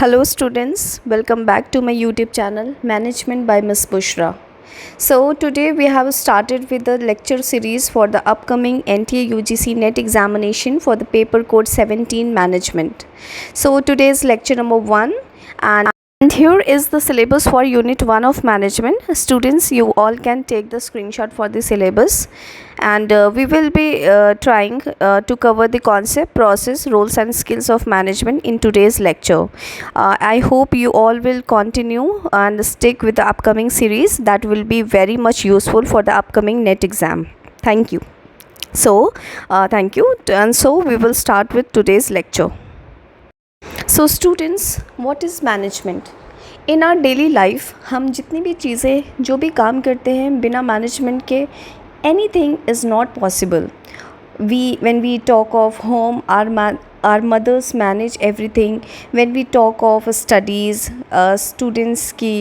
Hello students, welcome back to my YouTube channel Management by Ms. Bushra. So today we have started with the lecture series for the upcoming NTA UGC NET examination for the paper code 17 Management. So today's lecture number 1 and here is the syllabus for unit 1 of management. Students, you all can take the screenshot for the syllabus and we will be trying to cover the concept, process, roles and skills of management in today's lecture. I hope you all will continue and stick with the upcoming series. That will be very much useful for the upcoming NET exam. Thank you. Thank you, and so we will start with today's lecture. So students, what is management? In our daily life हम जितनी भी चीज़ें जो भी काम करते हैं बिना मैनेजमेंट के anything is not possible. When we talk of home, our mothers manage everything. When we talk of studies, students की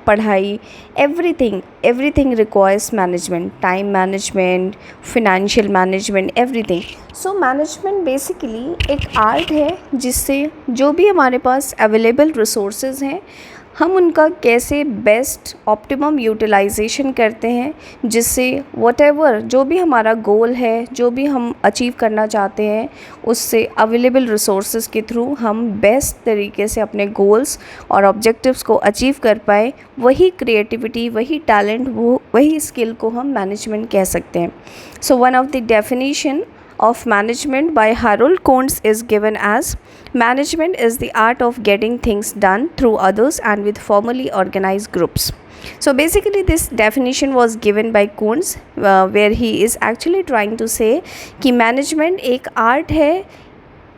पढ़ाई, everything requires management, time management, financial management, everything. So management basically एक art है जिससे जो भी हमारे पास available resources हैं हम उनका कैसे बेस्ट ऑप्टिमम यूटिलाइजेशन करते हैं, जिससे व्हाटएवर जो भी हमारा गोल है, जो भी हम अचीव करना चाहते हैं, उससे अवेलेबल रिसोर्सेज के थ्रू हम बेस्ट तरीके से अपने गोल्स और ऑब्जेक्टिव्स को अचीव कर पाए. वही क्रिएटिविटी, वही टैलेंट, वही स्किल को हम मैनेजमेंट कह सकते हैं. So one of the definition of management by Harold Kuntz is given as management is the art of getting things done through others and with formally organized groups. So basically this definition was given by Kuntz where he is actually trying to say कि management एक art है,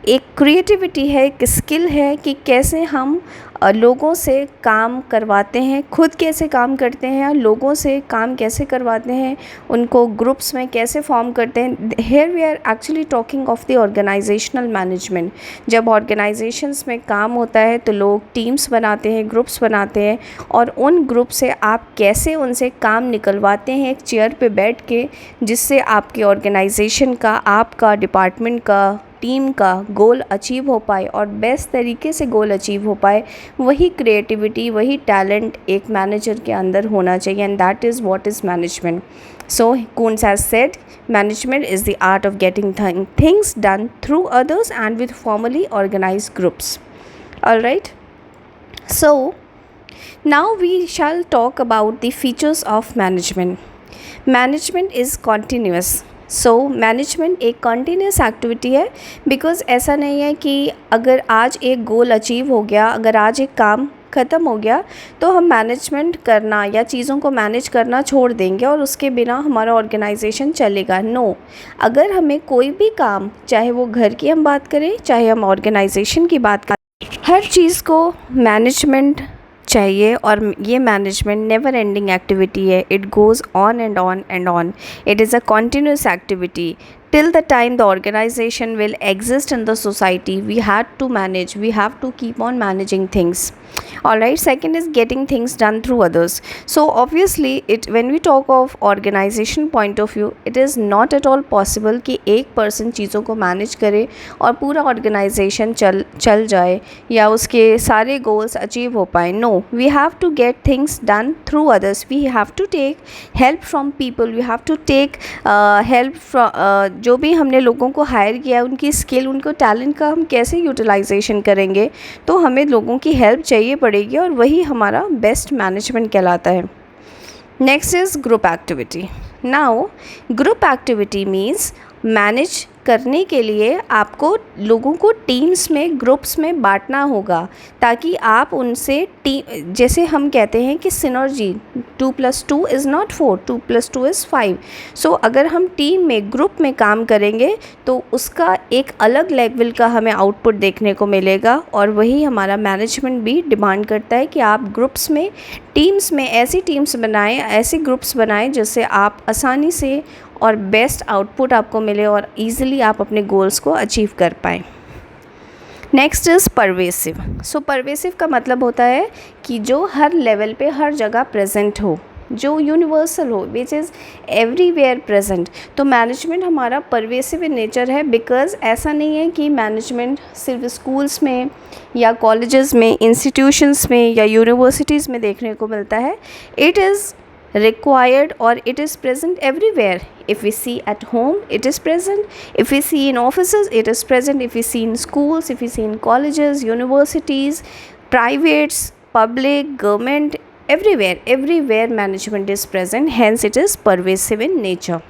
एक creativity है, एक skill है कि कैसे हम लोगों से काम करवाते हैं, खुद कैसे काम करते हैं, लोगों से काम कैसे करवाते हैं, उनको ग्रुप्स में कैसे फॉर्म करते हैं. Here we are actually talking of the organisational management. जब ऑर्गेनाइजेशंस में काम होता है तो लोग टीम्स बनाते हैं, ग्रुप्स बनाते हैं और उन ग्रुप से आप कैसे उनसे काम निकलवाते हैं एक चेयर पे बैठ के, जिससे आपके ऑर्गेनाइजेशन का, आपका डिपार्टमेंट का, टीम का गोल अचीव हो पाए और बेस्ट तरीके से गोल अचीव हो पाए. वही क्रिएटिविटी, वही टैलेंट एक मैनेजर के अंदर होना चाहिए and that is what is management. So Kuntz has said management is the art of getting things done through others and with formally organized groups. All right, so now we shall talk about the features of management. Management is continuous. So management एक continuous activity है, because ऐसा नहीं है कि अगर आज एक goal achieve हो गया, अगर आज एक काम ख़त्म हो गया तो हम मैनेजमेंट करना या चीज़ों को मैनेज करना छोड़ देंगे और उसके बिना हमारा ऑर्गेनाइजेशन चलेगा. नो, अगर हमें कोई भी काम, चाहे वो घर की हम बात करें, चाहे हम ऑर्गेनाइजेशन की बात करें, हर चीज़ को मैनेजमेंट चाहिए. और ये मैनेजमेंट नेवर एंडिंग एक्टिविटी है. It goes on and on and on. It is a continuous activity till the time the organization will exist in the society. We have to manage, we have to keep on managing things. All right, second is getting things done through others. So obviously when we talk of organization point of view, it is not at all possible कि एक person चीज़ों को manage करे और पूरा organization चल जाए या उसके सारे goals achieve हो पाए. No, we have to get things done through others. We have to take help from people. We have to take help from जो भी हमने लोगों को हायर किया, उनकी स्किल, उनको टैलेंट का हम कैसे यूटिलाइजेशन करेंगे, तो हमें लोगों की हेल्प चाहिए पड़ेगी और वही हमारा बेस्ट मैनेजमेंट कहलाता है. Next is group activity. Now group activity means manage करने के लिए आपको लोगों को टीम्स में, ग्रुप्स में बांटना होगा ताकि आप उनसे जैसे हम कहते हैं कि सिनर्जी 2+2 इज़ नॉट 4, 2+2 इज़ 5. सो अगर हम टीम में, ग्रुप में काम करेंगे तो उसका एक अलग लेवल का हमें आउटपुट देखने को मिलेगा और वही हमारा मैनेजमेंट भी डिमांड करता है कि आप ग्रुप्स में, टीम्स में ऐसी टीम्स बनाएं, ऐसे ग्रुप्स बनाएं जिससे आप आसानी से और बेस्ट आउटपुट आपको मिले और ईज़िली आप अपने गोल्स को अचीव कर पाएँ. Next is pervasive. So pervasive का मतलब होता है कि जो हर लेवल पे, हर जगह प्रेजेंट हो. जो यूनिवर्सल हो, विच इज़ एवरीवेयर प्रेजेंट। तो मैनेजमेंट हमारा परवेसिव इन नेचर है, बिकॉज ऐसा नहीं है कि मैनेजमेंट सिर्फ स्कूल्स में या कॉलेजेस में, इंस्टीट्यूशंस में या यूनिवर्सिटीज़ में देखने को मिलता है। It is required or it is present everywhere. If we see at home, it is present. If we see in offices, it is present. If we see in schools, if we see in colleges, universities, privates, public, government, everywhere management is present, hence it is pervasive in nature.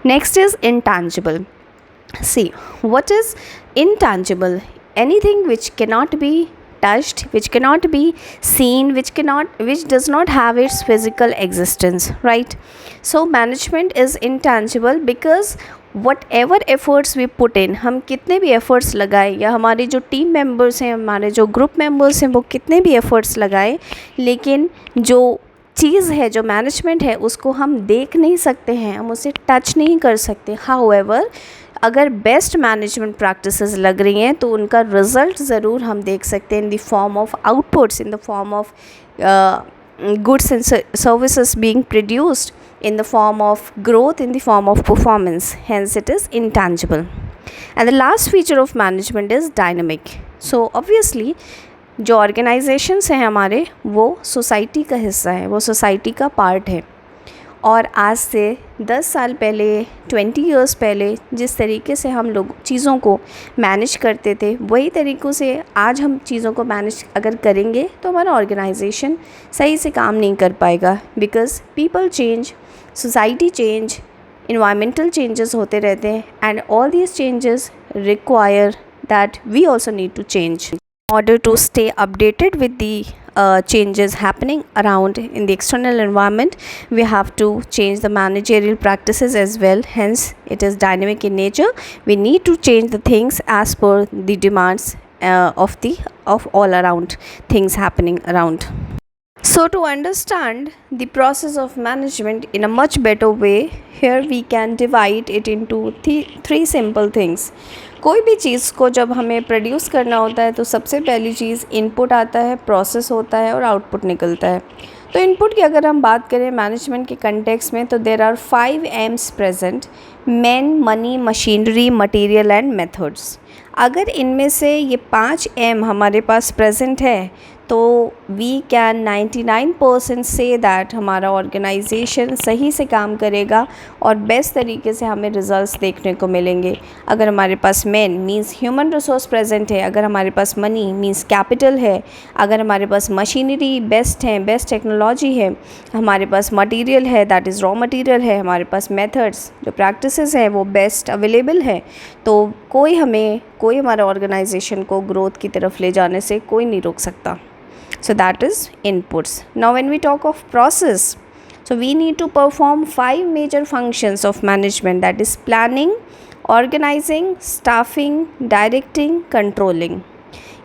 Next is intangible. See, what is intangible? Anything which cannot be touched, which cannot be seen, which does not have its physical existence, right? So management is intangible because whatever efforts we put in, हम कितने भी efforts लगाएं, या हमारे जो team members हैं, हमारे जो ग्रुप मेंबर्स हैं, वो कितने भी efforts लगाएं, लेकिन जो चीज़ है, जो मैनेजमेंट है, उसको हम देख नहीं सकते हैं, हम उसे टच नहीं कर सकते। हाउएवर, अगर बेस्ट मैनेजमेंट प्रैक्टिसेस लग रही हैं तो उनका रिज़ल्ट ज़रूर हम देख सकते हैं in the form of outputs, in the form of goods and services being produced, in the form of growth, in the form of performance. Hence it is intangible. And the last feature of management is dynamic. So obviously जो organisations हैं हमारे, वो society का हिस्सा है, वो society का part है। और आज से 10 साल पहले, 20 इयर्स पहले जिस तरीके से हम लोग चीज़ों को मैनेज करते थे, वही तरीक़ों से आज हम चीज़ों को मैनेज अगर करेंगे तो हमारा ऑर्गेनाइजेशन सही से काम नहीं कर पाएगा। Because people change, society change, environmental changes होते रहते हैं, and all these changes require that we also need to change in order to stay updated with the changes happening around in the external environment. We have to change the managerial practices as well, hence it is dynamic in nature. We need to change the things as per the demands of all around things happening around. So to understand the process of management in a much better way, here we can divide it into three simple things. कोई भी चीज़ को जब हमें produce करना होता है तो सबसे पहली चीज़ इनपुट आता है, प्रोसेस होता है और आउटपुट निकलता है। तो इनपुट की अगर हम बात करें मैनेजमेंट के कंटेक्स्ट में, तो there are 5 M's present: man, money, machinery, material and methods. अगर इनमें से ये 5 M हमारे पास प्रेजेंट है तो वी कैन 99% से दैट हमारा ऑर्गेनाइजेशन सही से काम करेगा और बेस्ट तरीके से हमें रिजल्ट्स देखने को मिलेंगे। अगर हमारे पास man means human resource present है, अगर हमारे पास मनी मींस कैपिटल है, अगर हमारे पास मशीनरी बेस्ट है, बेस्ट टेक्नोलॉजी है, हमारे पास मटेरियल है, दैट इज़ रॉ मटेरियल है, हमारे पास मेथड्स जो प्रैक्टिसेस हैं वो बेस्ट अवेलेबल है, तो कोई हमारे ऑर्गेनाइजेशन को ग्रोथ की तरफ ले जाने से कोई नहीं रोक सकता। So that is inputs. Now when we talk of process, so we need to perform 5 major functions of management, that is planning, organizing, staffing, directing, controlling.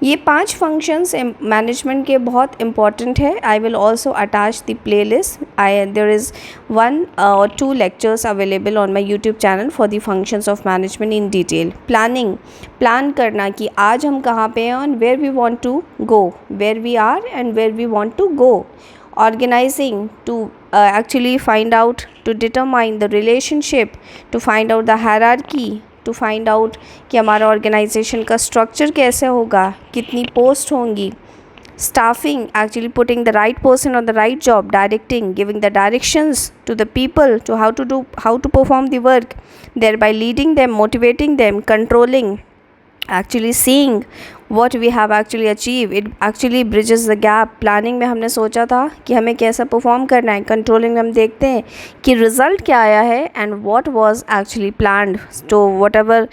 ये 5 फंक्शंस मैनेजमेंट के बहुत इम्पॉर्टेंट है। I will also attach the playlist. There is 1 or 2 lectures available on my YouTube channel for the functions of management in detail. Planning, plan करना कि आज हम कहाँ पे हैं and where we want to go, where we are and where we want to go. Organizing, to actually find out, to determine the relationship, to find out the hierarchy, to find out कि हमारा organisation का structure कैसे होगा, कितनी post होंगी. Staffing, actually putting the right person on the right job. Directing, giving the directions to the people to how to perform the work, thereby leading them, motivating them. Controlling, actually seeing what we have actually achieved, it actually bridges the gap. Planning में हमने सोचा था कि हमें कैसा perform करना है, controlling में हम देखते हैं कि रिज़ल्ट क्या आया है and what was actually planned, तो whatever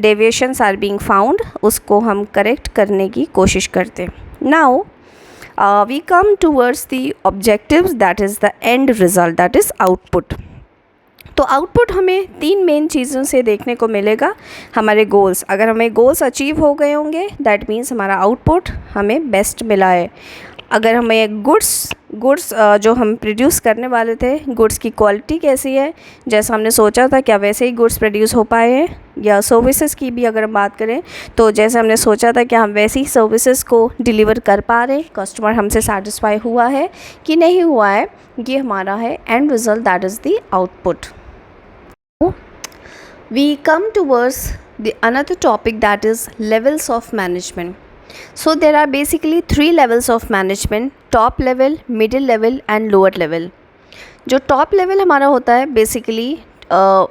deviations are being found उसको हम करेक्ट करने की कोशिश करते हैं. Now we come towards the objectives, that is the end result, that is output. तो आउटपुट हमें 3 मेन चीज़ों से देखने को मिलेगा. हमारे गोल्स, अगर हमें गोल्स अचीव हो गए होंगे दैट मीन्स हमारा आउटपुट हमें बेस्ट मिला है. अगर हमें गुड्स जो हम प्रोड्यूस करने वाले थे, गुड्स की क्वालिटी कैसी है, जैसा हमने सोचा था क्या वैसे ही गुड्स प्रोड्यूस हो पाए हैं, या सर्विसेज की भी अगर हम बात करें तो जैसे हमने सोचा था क्या हम वैसी ही सर्विसेज को डिलीवर कर पा रहे हैं, कस्टमर हमसे सेटिस्फाई हुआ है कि नहीं हुआ है, ये हमारा है and result, that is the output. We come towards the another topic, that is levels of management. So there are basically 3 levels of management: top level, middle level and lower level. जो top level हमारा होता है basically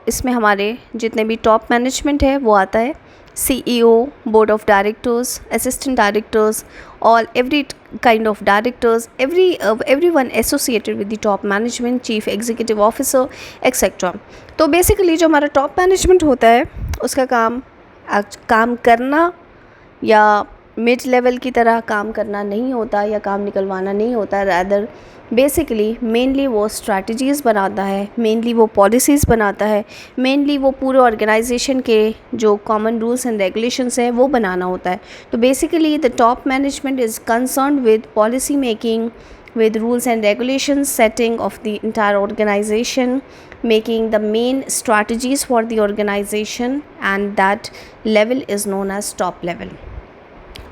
इसमें हमारे जितने भी top management है वो आता है CEO, board of directors, assistant directors, all every kind of directors, everyone associated with the top management, chief executive officer, etc. तो बेसिकली जो हमारा टॉप मैनेजमेंट होता है उसका काम करना या मिड लेवल की तरह काम करना नहीं होता या काम निकलवाना नहीं होता, रैदर बेसिकली मेनली वो स्ट्रैटेजीज़ बनाता है, मेनली वो पॉलिसीज़ बनाता है, मेनली वो पूरे ऑर्गेनाइजेशन के जो कॉमन रूल्स एंड रेगुलेशंस हैं वो बनाना होता है. तो basically the top management is concerned with policy making, with rules and regulations, setting of the entire organization, making the main strategies for the organization, and that level is known as top level.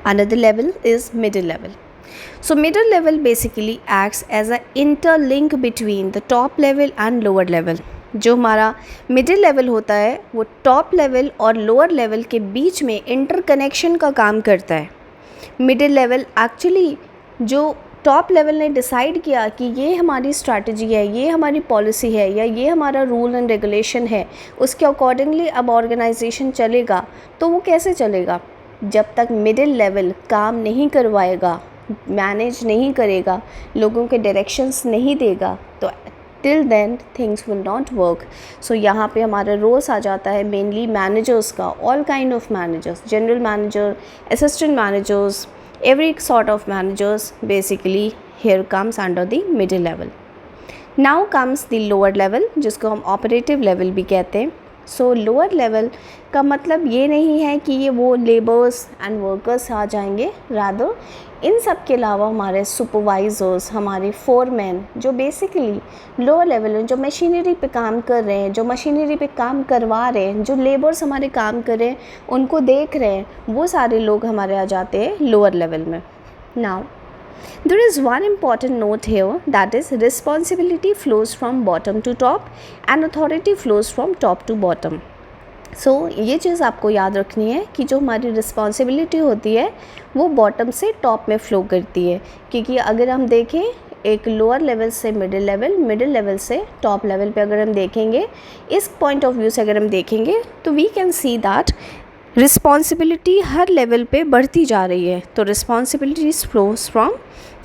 Another level is middle level. So middle level basically acts as a interlink between the top level and lower level. जो हमारा middle level होता है वो top level और lower level के बीच में interconnection का काम करता है. मिडिल लेवल एक्चुअली जो टॉप लेवल ने डिसाइड किया कि ये हमारी स्ट्रैटेजी है, ये हमारी पॉलिसी है या ये हमारा रूल एंड रेगुलेशन है, उसके अकॉर्डिंगली अब ऑर्गेनाइजेशन चलेगा. तो वो कैसे चलेगा? जब तक मिडिल लेवल काम नहीं करवाएगा, मैनेज नहीं करेगा, लोगों के डायरेक्शंस नहीं देगा, तो till then things will not work. So यहाँ पे हमारा रोल्स आ जाता है मेनली मैनेजर्स का, all kind of managers, general manager, assistant managers, every sort of managers basically here comes under the middle level. Now comes the lower level जिसको हम operative level भी कहते हैं. सो लोअर लेवल का मतलब ये नहीं है कि ये वो लेबर्स एंड वर्कर्स आ जाएंगे, रादर इन सब के अलावा हमारे सुपरवाइज़र्स, हमारे फोरमैन जो बेसिकली लोअर लेवल में जो मशीनरी पे काम कर रहे हैं, जो मशीनरी पे काम करवा रहे हैं, जो लेबर्स हमारे काम कर रहे हैं उनको देख रहे हैं, वो सारे लोग हमारे आ जाते हैं लोअर लेवल में. Now there is one important note here, that is responsibility flows from bottom to top and authority flows from top to bottom. So ये चीज़ आपको याद रखनी है कि जो हमारी रिस्पॉन्सिबिलिटी होती है वो बॉटम से टॉप में फ़्लो करती है, क्योंकि अगर हम देखें एक लोअर लेवल से मिडिल लेवल से टॉप लेवल पे अगर हम देखेंगे, इस पॉइंट ऑफ व्यू से अगर हम देखेंगे तो we can see that responsibility हर लेवल पे बढ़ती जा रही है. तो responsibilities flows from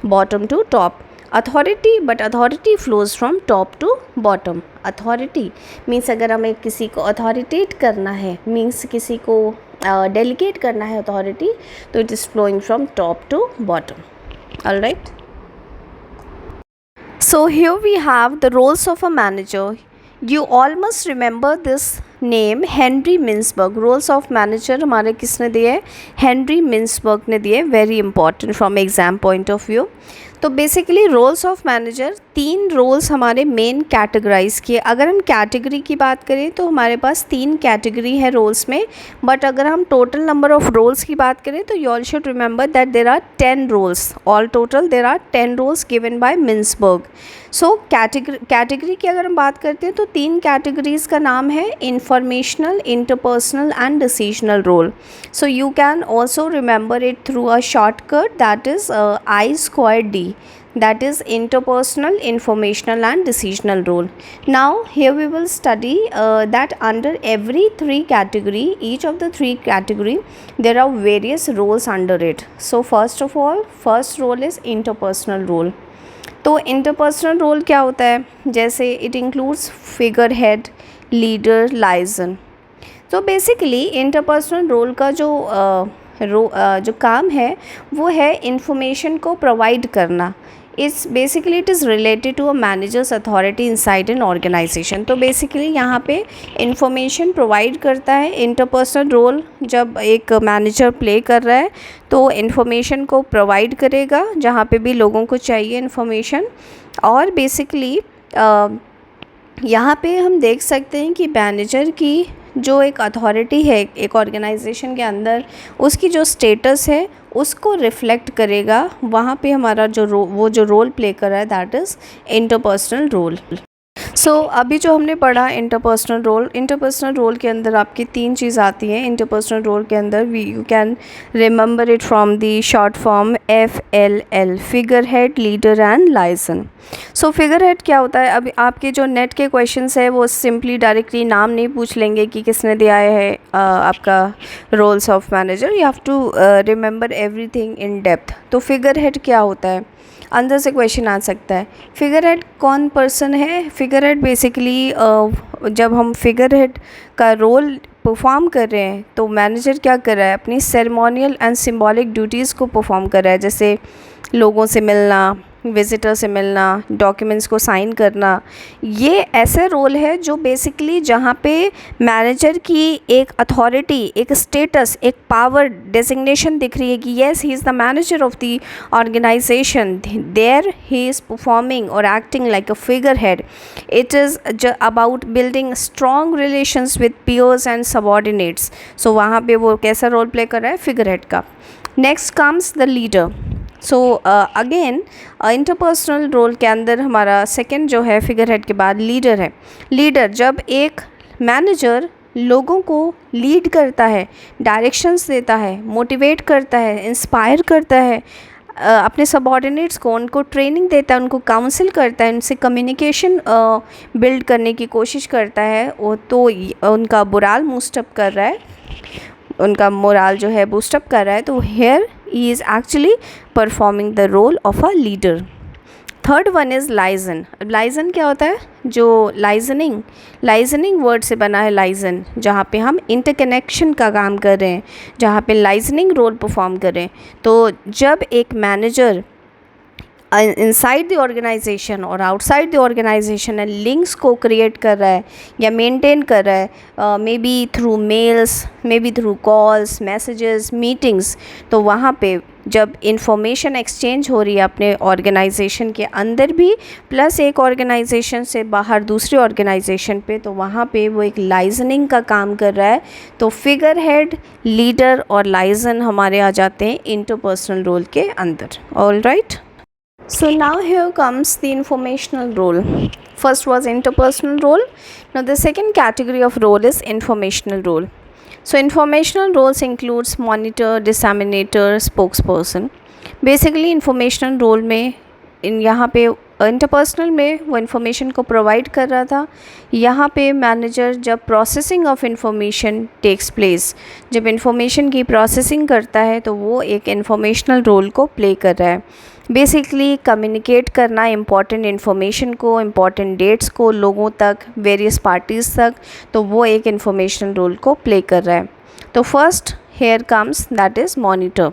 bottom to top. Authority flows from top to bottom. Authority means अगर हमें किसी को अथॉरिटेट करना है, मीन्स किसी को डेलीगेट करना है अथॉरिटी, तो it is flowing from top to bottom. Alright. So here we have the roles of a manager. You all must remember this name, Henry Mintzberg. Roles of manager हमारे किसने दिए? Henry Mintzberg ने दिए. Very important from exam point of view. तो basically roles of manager 3 roles हमारे main categorise किए. अगर हम कैटेगरी की बात करें तो हमारे पास 3 कैटेगरी है रोल्स में, बट अगर हम टोटल नंबर ऑफ रोल्स की बात करें तो you all should remember that there are 10 roles. All total there are 10 roles given by Mintzberg. So category की अगर हम बात करते हैं तो 3 कैटेगरीज का नाम है informational, interpersonal and decisional role. So you can also remember it through a shortcut, that is I²D. That is interpersonal, informational and decisional role. Now here we will study that under every 3 category, each of the 3 category, there are various roles under it. So first of all, first role is interpersonal role. तो interpersonal role क्या होता है? जैसे it includes figurehead, leader, liaison. तो basically interpersonal role का जो काम है वो है इंफॉर्मेशन को प्रोवाइड करना. It is related to a manager's authority inside an organisation. तो बेसिकली यहाँ पे इंफॉर्मेशन प्रोवाइड करता है। इंटरपर्सनल रोल जब एक मैनेजर प्ले कर रहा है तो इंफॉर्मेशन को प्रोवाइड करेगा जहाँ पे भी लोगों को चाहिए इंफॉर्मेशन। और बेसिकली यहाँ पे हम देख सकते हैं कि मैनेजर की जो एक अथॉरिटी है एक ऑर्गेनाइजेशन के अंदर, उसकी जो स्टेटस है उसको रिफ्लेक्ट करेगा। वहाँ पे हमारा वो जो रोल प्ले कर रहा है दैट इज़ इंटरपर्सनल रोल। अभी जो हमने पढ़ा इंटरपर्सनल रोल के अंदर आपकी 3 चीज़ आती हैं। इंटरपर्सनल रोल के अंदर you can remember it from the short form FLL, figure head, leader and liaison. Figure head क्या होता है? अभी आपके जो नेट के क्वेश्चंस है वो सिंपली डायरेक्टली नाम नहीं पूछ लेंगे कि किसने दिया है आपका roles of manager. You have to remember everything in depth. तो फिगर हेड क्या होता है, अंदर से क्वेश्चन आ सकता है। फिगर हेड कौन पर्सन है? फिगर हेड बेसिकली जब हम फिगर हेड का रोल परफॉर्म कर रहे हैं तो मैनेजर क्या कर रहा है? अपनी सेरेमोनियल एंड सिंबॉलिक ड्यूटीज़ को परफॉर्म कर रहा है, जैसे लोगों से मिलना, विजिटर से मिलना, डॉक्यूमेंट्स को साइन करना। ये ऐसे रोल है जो बेसिकली जहाँ पे मैनेजर की एक अथॉरिटी, एक स्टेटस, एक पावर डेजिग्नेशन दिख रही है कि yes he is the manager of the organization, there he is performing और acting like a figurehead. It is about building strong relations with peers and subordinates. वहाँ पे वो कैसा रोल प्ले कर रहा है? फिगर हेड का। Next comes the leader. Again interpersonal role के अंदर हमारा सेकंड जो है फिगर हेड के बाद लीडर है। लीडर जब एक मैनेजर लोगों को लीड करता है, डायरेक्शंस देता है, मोटिवेट करता है, इंस्पायर करता है, अपने सबॉर्डिनेट्स को उनको ट्रेनिंग देता है, उनको काउंसिल करता है, उनसे कम्युनिकेशन बिल्ड करने की कोशिश करता है, वो तो उनका मोराल बूस्टअप कर रहा है, उनका मोराल जो है बूस्टअप कर रहा है। तो here he is actually performing the role of a leader. Third one is liaison. Liaison क्या होता है? जो लाइजनिंग वर्ड से बना है लाइजन, जहाँ पे हम इंटरकनेक्शन का काम कर रहे हैं, जहाँ पे लाइजनिंग रोल परफॉर्म कर रहे हैं। तो जब एक मैनेजर इनसाइड द ऑर्गेनाइजेशन और आउटसाइड द ऑर्गेनाइजेशन लिंक्स को क्रिएट कर रहा है या मेंटेन कर रहा है, may be through mails, may be through calls, messages, meetings, तो वहाँ पे जब इंफॉर्मेशन एक्सचेंज हो रही है अपने ऑर्गेनाइजेशन के अंदर भी प्लस एक ऑर्गेनाइजेशन से बाहर दूसरी ऑर्गेनाइजेशन पे, तो वहाँ पे वो एक लाइजनिंग का काम कर रहा है। तो फिगर हेड, लीडर और लाइजन हमारे आ जाते हैं इंटरपर्सनल रोल के अंदर। All right, so now here comes the informational role. First was interpersonal role. Now the second category of role is informational role. So informational roles includes monitor, disseminator, spokesperson. Basically informational role में यहाँ पे interpersonal में वो information को provide कर रहा था। यहाँ पे मैनेजर जब processing of information takes place, जब इंफॉर्मेशन की प्रोसेसिंग करता है तो वो एक इंफॉर्मेशनल रोल को प्ले कर रहा है। बेसिकली कम्युनिकेट करना इम्पॉर्टेंट इन्फॉर्मेशन को, इम्पॉर्टेंट डेट्स को लोगों तक, वेरियस पार्टीज़ तक, तो वो एक इन्फॉर्मेशनल रोल को प्ले कर रहा है। तो first here comes that is monitor.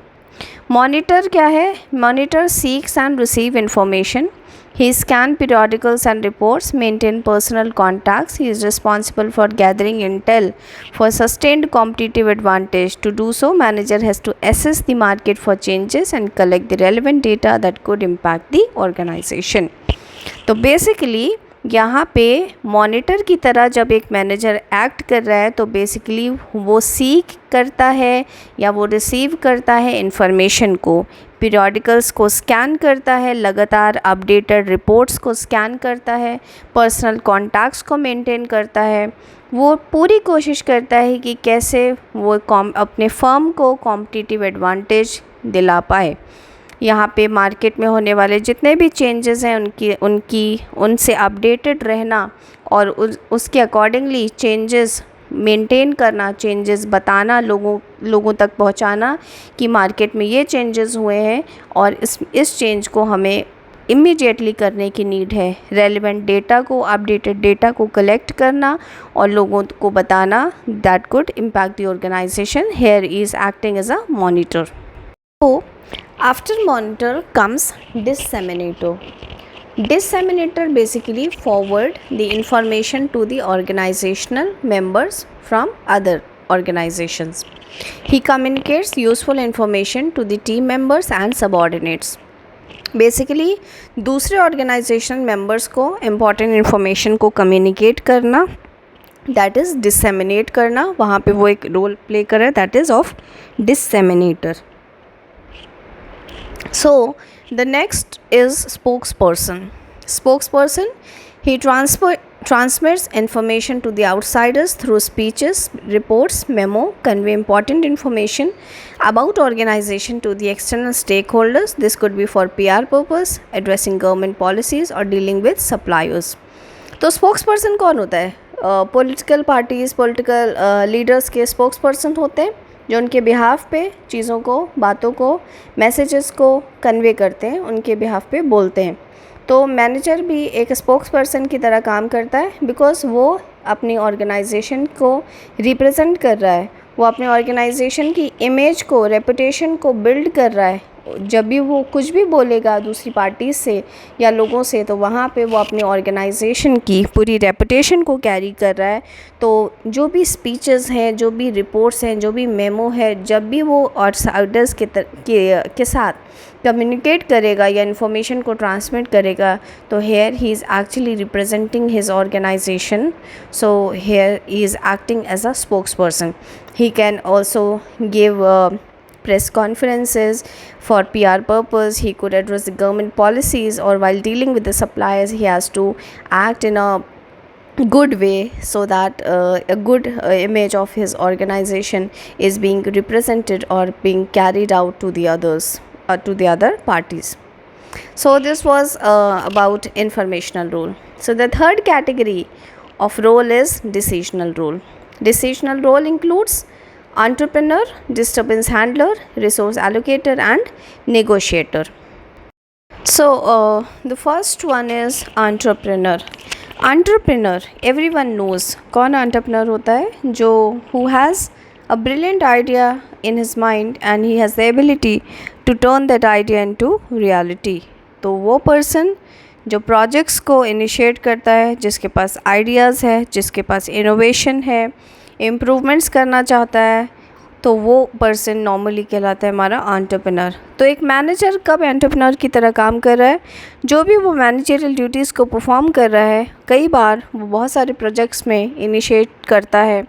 Monitor क्या है? Monitor seeks and receive information, he scan periodicals and reports, maintain personal contacts. He is responsible for gathering intel for sustained competitive advantage. To do so, manager has to assess the market for changes and collect the relevant data that could impact the organization. तो basically यहाँ पे monitor की तरह जब एक manager act कर रहा है तो बेसिकली वो सीक करता है या वो रिसीव करता है इंफॉर्मेशन को, पीरियडिकल्स को स्कैन करता है, लगातार अपडेटेड रिपोर्ट्स को स्कैन करता है, पर्सनल कॉन्टैक्ट्स को मेंटेन करता है। वो पूरी कोशिश करता है कि कैसे वो अपने फर्म को कॉम्पिटिटिव एडवांटेज दिला पाए। यहाँ पे मार्केट में होने वाले जितने भी चेंजेस हैं उनसे अपडेटेड रहना और उसके अकॉर्डिंगली चेंजेस मेंटेन करना, चेंजेस बताना, लोगों तक पहुँचाना कि मार्केट में ये चेंजेस हुए हैं और इस चेंज को हमें इमीडिएटली करने की नीड है। रेलेवेंट डेटा को, अपडेटेड डेटा को कलेक्ट करना और लोगों को बताना that could impact the organisation. Here is acting as a monitor. तो After monitor comes disseminator. Disseminator basically forward the information to the organizational members from other organizations. He communicates useful information to the team members and subordinates. Basically दूसरे organisation members को important information को communicate करना, that is disseminate करना, वहाँ पे वो एक role play कर रहा है, that is of disseminator. So the next is spokesperson. Spokesperson, he transmits information to the outsiders through speeches, reports, memo, convey important information about organization to the external stakeholders. This could be for PR purpose, addressing government policies or dealing with suppliers. तो spokesperson कौन होता है? Political parties, political leaders के spokesperson होते हैं जो उनके behalf पे चीज़ों को, बातों को, मैसेजेस को कन्वे करते हैं, उनके बिहाफ पे बोलते हैं. तो मैनेजर भी एक स्पोक्स पर्सन की तरह काम करता है, बिकॉज वो अपनी ऑर्गेनाइजेशन को रिप्रेजेंट कर रहा है, वो अपने ऑर्गेनाइजेशन की इमेज को, रेपुटेशन को बिल्ड कर रहा है. जब भी वो कुछ भी बोलेगा दूसरी पार्टी से या लोगों से, तो वहाँ पे वो अपनी ऑर्गेनाइजेशन की पूरी रेपुटेशन को कैरी कर रहा है. तो जो भी स्पीचेस हैं, जो भी रिपोर्ट्स हैं, जो भी मेमो है, जब भी वो आउटसाइडर्स के साथ कम्युनिकेट करेगा या इन्फॉर्मेशन को ट्रांसमिट करेगा, तो here he is actually representing his organisation. So here he is acting as a spokes person. He can also give press conferences for PR purpose. He could address the government policies, or while dealing with the suppliers, he has to act in a good way so that a good image of his organization is being represented or being carried out to the others, to the other parties. So this was about informational role. So the third category of role is decisional role. Decisional role includes entrepreneur, disturbance handler, resource allocator and negotiator. So the first one is entrepreneur. Entrepreneur, everyone knows कौन entrepreneur होता है, जो who has a brilliant idea in his mind and he has the ability to turn that idea into reality. तो वो person जो projects को initiate करता है, जिसके पास आइडियाज़ है, जिसके पास इनोवेशन है, इम्प्रूवमेंट्स करना चाहता है, तो वो पर्सन नॉर्मली कहलाता है हमारा एंटरप्रेन्योर. तो एक मैनेजर कब एंटरप्रेन्योर की तरह काम कर रहा है? जो भी वो मैनेजरियल ड्यूटीज़ को परफॉर्म कर रहा है, कई बार वो बहुत सारे प्रोजेक्ट्स में इनिशिएट करता है,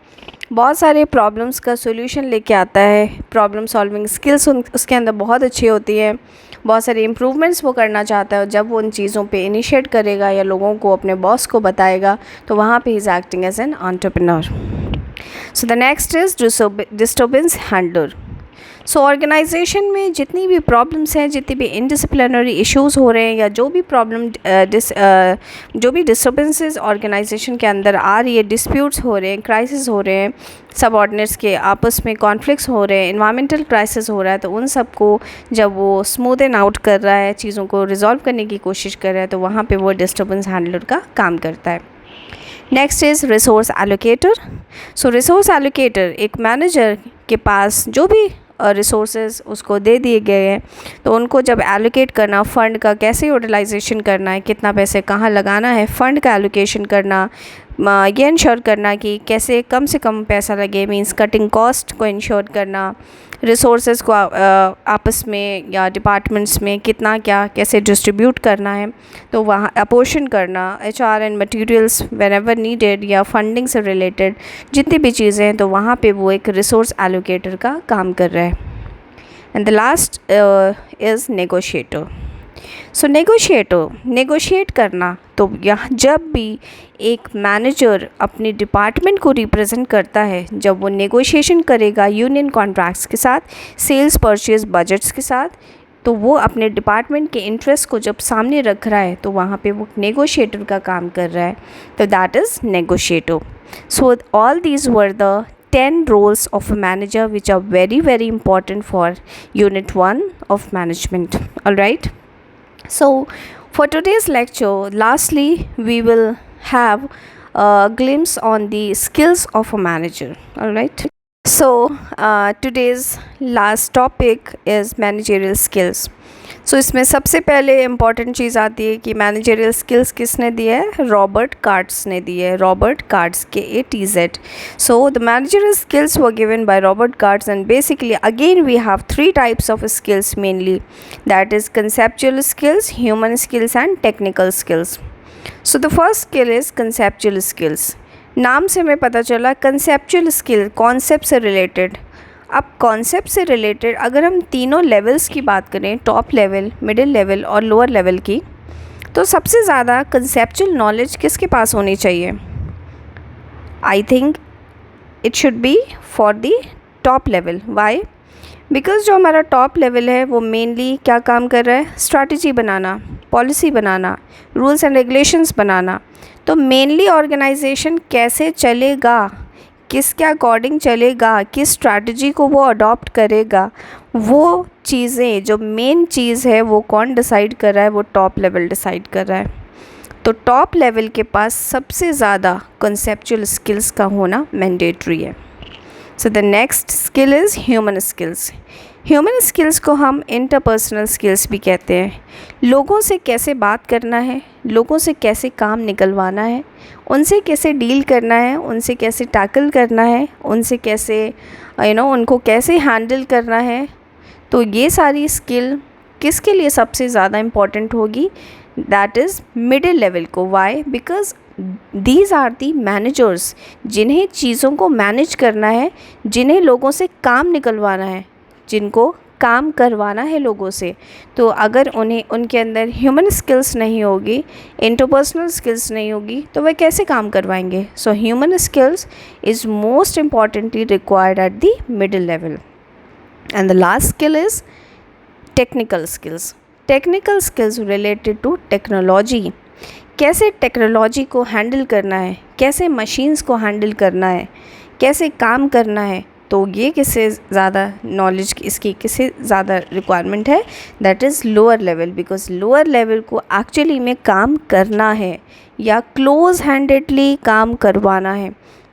बहुत सारे प्रॉब्लम्स का सोल्यूशन लेके आता है, प्रॉब्लम सॉल्विंग स्किल्स उसके अंदर बहुत अच्छी होती है, बहुत सारे इम्प्रूवमेंट्स वो करना चाहता है. और जब वो उन चीज़ों पे इनिशिएट करेगा या लोगों को, अपने बॉस को बताएगा, तो वहाँ पे he is acting as an entrepreneur. So the next is disturbance handler. सो ऑर्गेनाइजेशन में जितनी भी प्रॉब्लम्स हैं, जितनी भी इनडिसिप्लिनरी इश्यूज़ हो रहे हैं, या जो भी जो भी डिस्टर्बेंसेस ऑर्गेनाइजेशन के अंदर आ रही है, डिस्प्यूट्स हो रहे हैं, क्राइसिस हो रहे हैं, सबऑर्डिनेट्स के आपस में कॉन्फ्लिक्ट्स हो रहे हैं, इन्वायरमेंटल क्राइसिस हो रहा है, तो उन सब को जब वो स्मूदन आउट कर रहा है, चीज़ों को रिजॉल्व करने की कोशिश कर रहा है, तो वहाँ पे वो डिस्टर्बेंस हैंडलर का काम करता है. Next is resource allocator. So resource allocator, एक मैनेजर के पास जो भी रिसोर्सेज उसको दे दिए गए हैं, तो उनको जब एलोकेट करना, फ़ंड का कैसे यूटिलाइजेशन करना है, कितना पैसे कहाँ लगाना है, फ़ंड का एलोकेशन करना, ये इंश्योर करना कि कैसे कम से कम पैसा लगे, मींस कटिंग कॉस्ट को इंश्योर करना, रिसोर्सेज को आपस में या डिपार्टमेंट्स में कितना क्या कैसे डिस्ट्रीब्यूट करना है, तो वहाँ अपोर्शन करना, HR and materials when ever needed, या फंडिंग से रिलेटेड जितनी भी चीज़ें हैं, तो वहाँ पे वो एक रिसोर्स एलोकेटर का काम कर रहा है. And the last is negotiator. So negotiate करना, तो यहाँ जब भी एक मैनेजर अपने डिपार्टमेंट को रिप्रेजेंट करता है, जब वो नेगोशिएशन करेगा यूनियन कॉन्ट्रैक्ट्स के साथ, सेल्स परचेज बजट्स के साथ, तो वो अपने डिपार्टमेंट के इंटरेस्ट को जब सामने रख रहा है, तो वहाँ पे वो नेगोशिएटर का काम कर रहा है, तो that is negotiator. So all these were the 10 roles of a manager which are very very important for unit 1 of management. All right, so for today's lecture, lastly we will have a glimpse on the skills of a manager. All right. So, today's last topic is managerial skills. सो इसमें सबसे पहले important चीज़ आती है कि managerial skills किसने दी है, Robert cards ने दी है, Robert Katz KATZ. So the managerial skills were given by Robert Katz and basically again we have 3 types of skills mainly, that is conceptual skills, human skills and technical skills. So the first skill is conceptual skills. नाम से हमें पता चला conceptual skill, concept से related. अब concept से related अगर हम तीनों लेवल्स की बात करें, टॉप लेवल, मिडिल लेवल और लोअर लेवल की, तो सबसे ज़्यादा कंसेप्चुअल नॉलेज किसके पास होनी चाहिए? I think it should be for the top level. Why? Because जो हमारा टॉप लेवल है वो मेनली क्या काम कर रहा है? स्ट्रैटेजी बनाना, पॉलिसी बनाना, रूल्स एंड रेगुलेशंस बनाना. तो मेनली ऑर्गेनाइजेशन कैसे चलेगा, किसके अकॉर्डिंग चलेगा, किस स्ट्रैटेजी को वो अडॉप्ट करेगा, वो चीज़ें जो मेन चीज़ है वो कौन डिसाइड कर रहा है? वो टॉप लेवल डिसाइड कर रहा है. तो टॉप लेवल के पास सबसे ज़्यादा कंसेप्चुअल स्किल्स का होना मैंडेटरी है. सो the next skill is human skills. Human skills को हम इंटरपर्सनल स्किल्स भी कहते हैं. लोगों से कैसे बात करना है, लोगों से कैसे काम निकलवाना है, उनसे कैसे डील करना है, उनसे कैसे टैकल करना है, उनसे कैसे उनको कैसे हैंडल करना है. तो ये सारी स्किल किसके लिए सबसे ज़्यादा इम्पॉर्टेंट होगी? दैट इज़ मिडिल लेवल को. Why? Because these are the managers, जिन्हें चीज़ों को मैनेज करना है, जिन्हें लोगों से काम निकलवाना है, जिनको काम करवाना है लोगों से. तो अगर उन्हें उनके अंदर ह्यूमन स्किल्स नहीं होगी, इंटरपर्सनल स्किल्स नहीं होगी, तो वह कैसे काम करवाएंगे? So human skills is most importantly required at the middle level. And the last skill is technical skills. Technical skills related to technology. कैसे टेक्नोलॉजी को हैंडल करना है, कैसे मशीन्स को हैंडल करना है, कैसे काम करना है. तो ये किससे ज़्यादा नॉलेज, इसकी किससे ज़्यादा रिक्वायरमेंट है? That is lower level. Because lower level को एक्चुअली में काम करना है या क्लोज हैंडेडली काम करवाना है.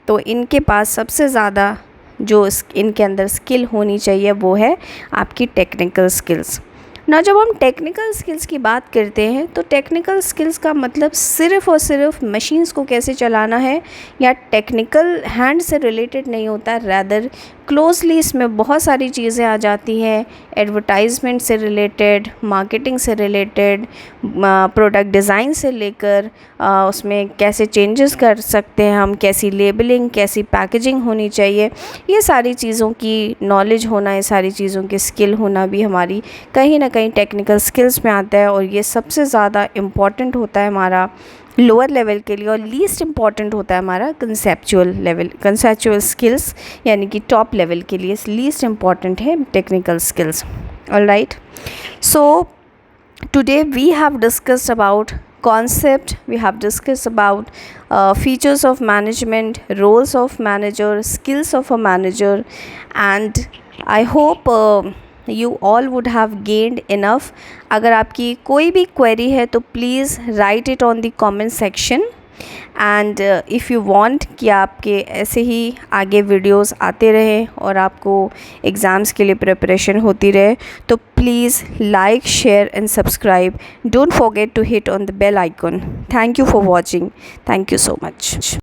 तो इनके पास सबसे ज़्यादा जो इनके अंदर स्किल होनी चाहिए वो है आपकी टेक्निकल स्किल्स. ना जब हम टेक्निकल स्किल्स की बात करते हैं तो टेक्निकल स्किल्स का मतलब सिर्फ़ और सिर्फ मशीन्स को कैसे चलाना है या टेक्निकल हैंड से रिलेटेड नहीं होता. रैदर क्लोजली इसमें बहुत सारी चीज़ें आ जाती हैं. एडवर्टाइजमेंट से रिलेटेड, मार्केटिंग से रिलेटेड, प्रोडक्ट डिज़ाइन से लेकर उसमें कैसे चेंजेस कर सकते हैं हम, कैसी लेबलिंग, कैसी पैकेजिंग होनी चाहिए, ये सारी चीज़ों की नॉलेज होना, ये सारी चीज़ों की स्किल होना भी हमारी कहीं ना कहीं टेक्निकल स्किल्स में आता है. और ये सबसे ज़्यादा इम्पॉर्टेंट होता है हमारा लोअर लेवल के लिए और लीस्ट इम्पॉर्टेंट होता है हमारा कंसेप्चुअल लेवल, कंसेप्चुअल स्किल्स यानी कि टॉप लेवल के लिए लीस्ट इम्पॉर्टेंट है technical skills. Alright, so today we have discussed about concept, we have discussed about features of management, roles of manager, skills of a manager, and I hope you all would have gained enough. अगर आपकी कोई भी query है तो please write it on the comment section. And if you want कि आपके ऐसे ही आगे वीडियोस आते रहें और आपको एग्ज़ाम्स के लिए प्रिपरेशन होती रहे, तो please like, share and subscribe. Don't forget to hit on the bell icon. Thank you for watching. Thank you so much.